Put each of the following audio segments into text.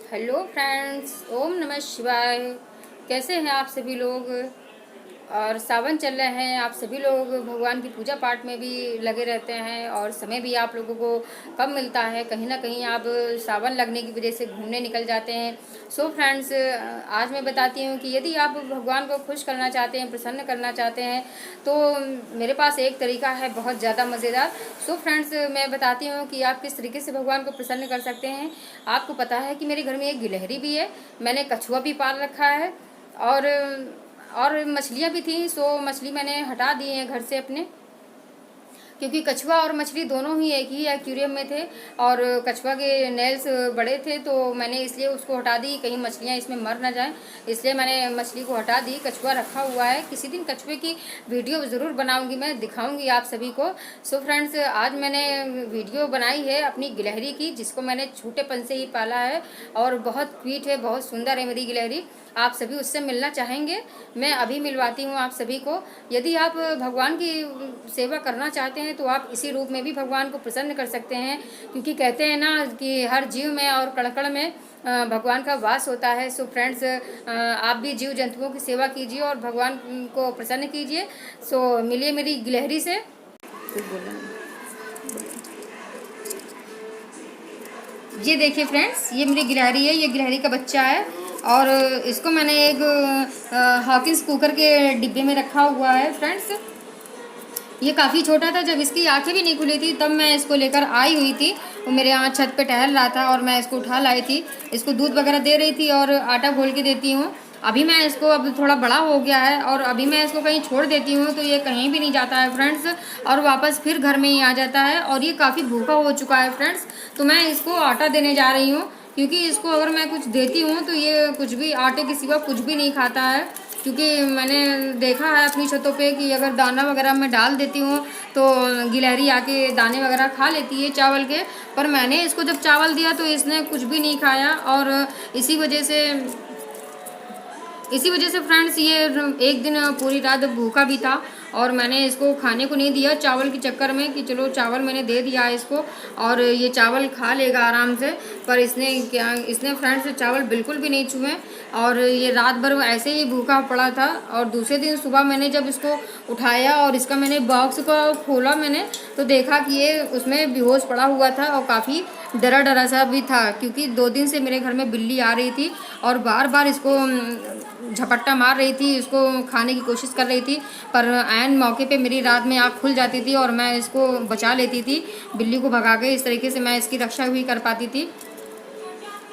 Hello friends, ओम नमः शिवाय। कैसे हैं आप सभी लोग। और सावन चल रहे हैं, आप सभी लोग भगवान की पूजा पाठ में भी लगे रहते हैं और समय भी आप लोगों को कम मिलता है। कहीं ना कहीं आप सावन लगने की वजह से घूमने निकल जाते हैं। सो फ्रेंड्स, आज मैं बताती हूँ कि यदि आप भगवान को खुश करना चाहते हैं, प्रसन्न करना चाहते हैं, तो मेरे पास एक तरीका है बहुत ज़्यादा मज़ेदार। सो फ्रेंड्स, मैं बताती हूँ कि आप किस तरीके से भगवान को प्रसन्न कर सकते हैं। आपको पता है कि मेरे घर में एक गिलहरी भी है, मैंने कछुआ भी पाल रखा है और मछलियाँ भी थी। सो मछली मैंने हटा दी है घर से अपने, क्योंकि कछुआ और मछली दोनों ही एक ही एक्वेरियम में थे और कछुआ के नेल्स बड़े थे, तो मैंने इसलिए उसको हटा दी, कहीं मछलियाँ इसमें मर ना जाएं, इसलिए मैंने मछली को हटा दी। कछुआ रखा हुआ है, किसी दिन कछुए की वीडियो ज़रूर बनाऊंगी, मैं दिखाऊंगी आप सभी को। सो फ्रेंड्स, आज मैंने वीडियो बनाई है अपनी गिलहरी की, जिसको मैंने छोटेपन से ही पाला है और बहुत क्यूट है, बहुत सुंदर है मेरी गिलहरी। आप सभी उससे मिलना चाहेंगे, मैं अभी मिलवाती हूँ आप सभी को। यदि आप भगवान की सेवा करना चाहते हैं तो आप इसी रूप में भी भगवान को प्रसन्न कर सकते हैं, क्योंकि कहते हैं ना कि हर जीव में और कण कण में भगवान का वास होता है। सो फ्रेंड्स, आप भी जीव जंतुओं की सेवा कीजिए और भगवान को प्रसन्न कीजिए। सो मिलिए मेरी गिलहरी से। ये देखिए फ्रेंड्स, ये मेरी गिलहरी है, ये गिलहरी का बच्चा है और इसको मैंने एक हॉकिंस कुकर के डिब्बे में रखा हुआ है। फ्रेंड्स, ये काफ़ी छोटा था, जब इसकी आंखें भी नहीं खुली थी तब मैं इसको लेकर आई हुई थी। वो मेरे यहाँ छत पे टहल रहा था और मैं इसको उठा लाई थी, इसको दूध वगैरह दे रही थी और आटा घोल के देती हूँ। अभी मैं इसको, अब थोड़ा बड़ा हो गया है और अभी मैं इसको कहीं छोड़ देती हूँ तो ये कहीं भी नहीं जाता है फ्रेंड्स, और वापस फिर घर में ही आ जाता है और ये काफ़ी भूखा हो चुका है फ्रेंड्स। तो मैं इसको आटा देने जा रही हूँ, क्योंकि इसको अगर मैं कुछ देती हूँ तो ये कुछ भी आटे के सिवा कुछ भी नहीं खाता है। क्योंकि मैंने देखा है अपनी छतों पे कि अगर दाना वगैरह मैं डाल देती हूँ तो गिलहरी आके दाने वगैरह खा लेती है चावल के, पर मैंने इसको जब चावल दिया तो इसने कुछ भी नहीं खाया और इसी वजह से फ्रेंड्स ये एक दिन पूरी रात भूखा भी था और मैंने इसको खाने को नहीं दिया चावल के चक्कर में कि चलो चावल मैंने दे दिया इसको और ये चावल खा लेगा आराम से। पर इसने फ्रेंड्स चावल बिल्कुल भी नहीं छुए और ये रात भर ऐसे ही भूखा पड़ा था। और दूसरे दिन सुबह मैंने जब इसको उठाया और इसका मैंने बॉक्स को खोला, मैंने तो देखा कि ये उसमें बेहोश पड़ा हुआ था और काफ़ी डरा डरा सा भी था, क्योंकि 2 दिन से मेरे घर में बिल्ली आ रही थी और बार बार इसको झपट्टा मार रही थी, इसको खाने की कोशिश कर रही थी। पर ऐन मौके पे मेरी रात में आँख खुल जाती थी और मैं इसको बचा लेती थी, बिल्ली को भगा के। इस तरीके से मैं इसकी रक्षा भी कर पाती थी,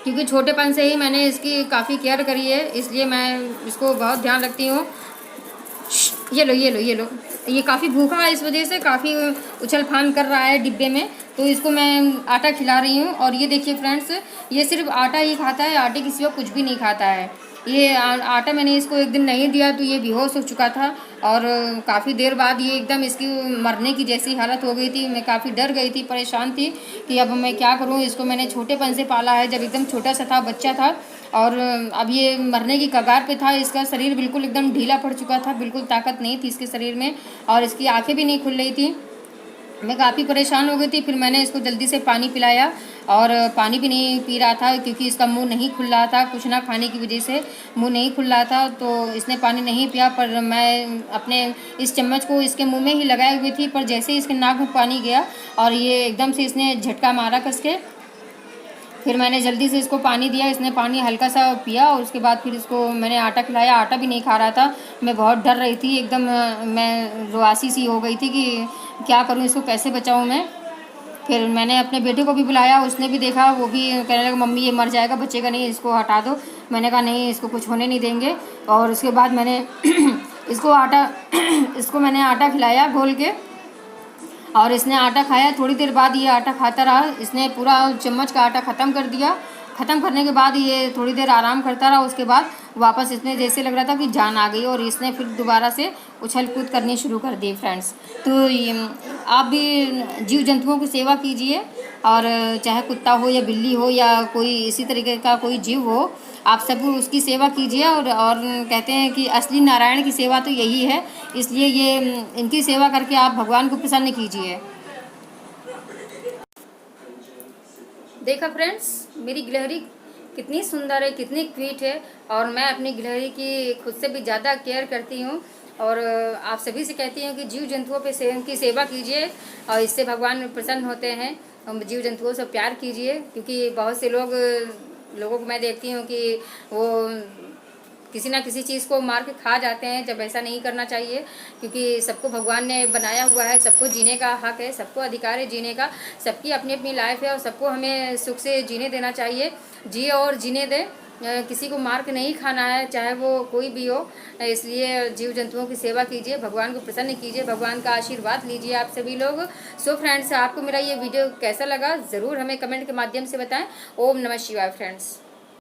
क्योंकि छोटेपन से ही मैंने इसकी काफ़ी केयर करी है, इसलिए मैं इसको बहुत ध्यान रखती हूँ। ये लो ये लो ये लो, ये काफ़ी भूखा है, इस वजह से काफ़ी उछल फान कर रहा है डिब्बे में, तो इसको मैं आटा खिला रही हूँ। और ये देखिए फ्रेंड्स, ये सिर्फ आटा ही खाता है, आटे के सिवा कुछ भी नहीं खाता है। ये आटा मैंने इसको एक दिन नहीं दिया तो ये बेहोश हो चुका था और काफ़ी देर बाद ये एकदम इसकी मरने की जैसी हालत हो गई थी। मैं काफ़ी डर गई थी, परेशान थी कि अब मैं क्या करूँ। इसको मैंने छोटेपन से पाला है, जब एकदम छोटा सा था, बच्चा था, और अब ये मरने की कगार पे था। इसका शरीर बिल्कुल एकदम ढीला पड़ चुका था, बिल्कुल ताकत नहीं थी इसके शरीर में और इसकी आंखें भी नहीं खुल रही थी। मैं काफ़ी परेशान हो गई थी, फिर मैंने इसको जल्दी से पानी पिलाया और पानी भी नहीं पी रहा था, क्योंकि इसका मुंह नहीं खुल रहा था, कुछ ना खाने की वजह से मुंह नहीं खुल रहा था, तो इसने पानी नहीं पिया। पर मैं अपने इस चम्मच को इसके मुंह में ही लगाए हुई थी, पर जैसे ही इसके नाक में पानी गया और ये एकदम से इसने झटका मारा कस के, फिर मैंने जल्दी से इसको पानी दिया, इसने पानी हल्का सा पिया और उसके बाद फिर इसको मैंने आटा खिलाया। आटा भी नहीं खा रहा था, मैं बहुत डर रही थी एकदम, मैं रुआसी सी हो गई थी कि क्या करूं, इसको कैसे बचाऊं मैं। फिर मैंने अपने बेटे को भी बुलाया, उसने भी देखा, वो भी कहने लगा मम्मी ये मर जाएगा, बचेगा नहीं, इसको हटा दो। मैंने कहा नहीं, इसको कुछ होने नहीं देंगे। और उसके बाद मैंने इसको मैंने आटा खिलाया घोल के और इसने आटा खाया। थोड़ी देर बाद ये आटा खाता रहा, इसने पूरा चम्मच का आटा ख़त्म कर दिया। ख़त्म करने के बाद ये थोड़ी देर आराम करता रहा, उसके बाद वापस इसने जैसे लग रहा था कि जान आ गई और इसने फिर दोबारा से उछल कूद करनी शुरू कर दी फ्रेंड्स। तो आप भी जीव जंतुओं की सेवा कीजिए, और चाहे कुत्ता हो या बिल्ली हो या कोई इसी तरीके का कोई जीव हो, आप सब उसकी सेवा कीजिए। और कहते हैं कि असली नारायण की सेवा तो यही है, इसलिए ये इनकी सेवा करके आप भगवान को प्रसन्न कीजिए। देखा फ्रेंड्स, मेरी गिलहरी कितनी सुंदर है, कितनी क्यूट है। और मैं अपनी गिलहरी की खुद से भी ज़्यादा केयर करती हूँ। और आप सभी से कहती हूँ कि जीव जंतुओं पे की सेवा कीजिए और इससे भगवान प्रसन्न होते हैं। जीव जंतुओं से प्यार कीजिए, क्योंकि बहुत से लोगों को मैं देखती हूँ कि वो किसी ना किसी चीज़ को मार के खा जाते हैं, जब ऐसा नहीं करना चाहिए। क्योंकि सबको भगवान ने बनाया हुआ है, सबको जीने का हक है, सबको अधिकार है जीने का, सबकी अपनी अपनी लाइफ है और सबको हमें सुख से जीने देना चाहिए। जिए और जीने दे, किसी को मार के नहीं खाना है, चाहे वो कोई भी हो। इसलिए जीव जंतुओं की सेवा कीजिए, भगवान को प्रसन्न कीजिए, भगवान का आशीर्वाद लीजिए आप सभी लोग। सो फ्रेंड्स, आपको मेरा ये वीडियो कैसा लगा ज़रूर हमें कमेंट के माध्यम से बताएं। ओम नमः शिवाय फ्रेंड्स।